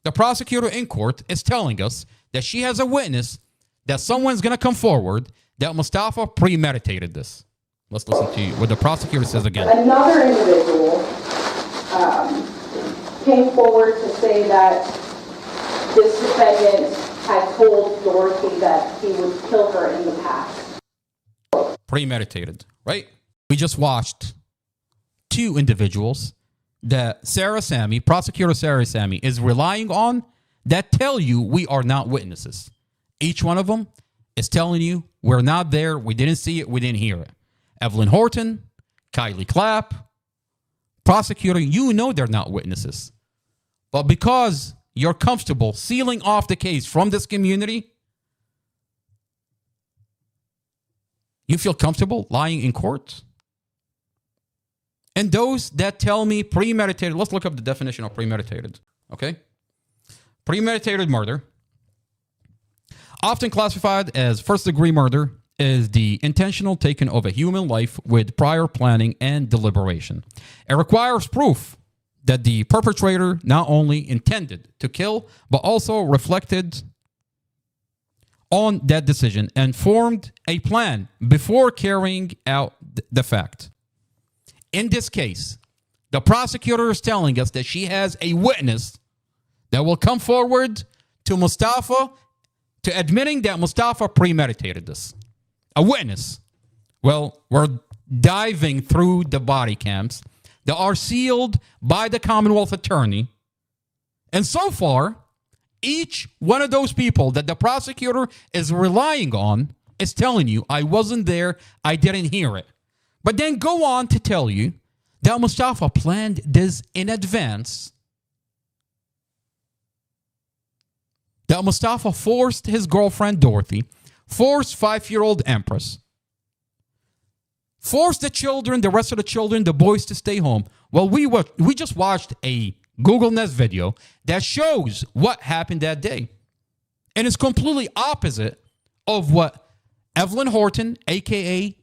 the prosecutor in court is telling us that she has a witness that someone's going to come forward that Mostafa premeditated this. Let's listen to what the prosecutor says again. Another individual came forward to say that this defendant had told Dorothy that he would kill her in the past. Premeditated, right? We just watched two individuals that Prosecutor Sarah Sammy is relying on that tell you we are not witnesses. Each one of them is telling you we're not there, we didn't see it, we didn't hear it. Evelyn Horton, Kylie Clapp, prosecutor, you know they're not witnesses. But because you're comfortable sealing off the case from this community, you feel comfortable lying in court? And those that tell me premeditated, let's look up the definition of premeditated, okay? Premeditated murder, often classified as first-degree murder, is the intentional taking of a human life with prior planning and deliberation. It requires proof that the perpetrator not only intended to kill, but also reflected on that decision and formed a plan before carrying out the fact. In this case, the prosecutor is telling us that she has a witness that will come forward to Mostafa to admitting that Mostafa premeditated this. A witness. Well, we're diving through the body cams that are sealed by the Commonwealth Attorney. And so far, each one of those people that the prosecutor is relying on is telling you, I wasn't there, I didn't hear it. But then go on to tell you that Mostafa planned this in advance. That Mostafa forced his girlfriend Dorothy, forced 5-year-old Empress, forced the children, the rest of the children, the boys to stay home. Well, we just watched a Google Nest video that shows what happened that day. And it's completely opposite of what Evelyn Horton, a.k.a.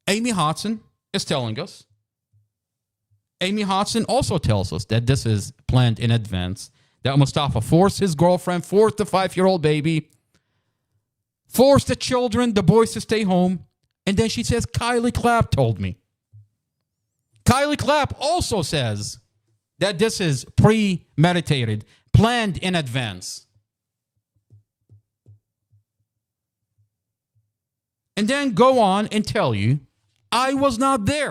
Amy Hodson, is telling us. Amy Hodson also tells us that this is planned in advance, that Mostafa forced his girlfriend, forced the 5-year-old baby, forced the children, the boys to stay home, and then she says, Kylie Clapp told me. Kylie Clapp also says that this is premeditated, planned in advance. And then go on and tell you, I was not there.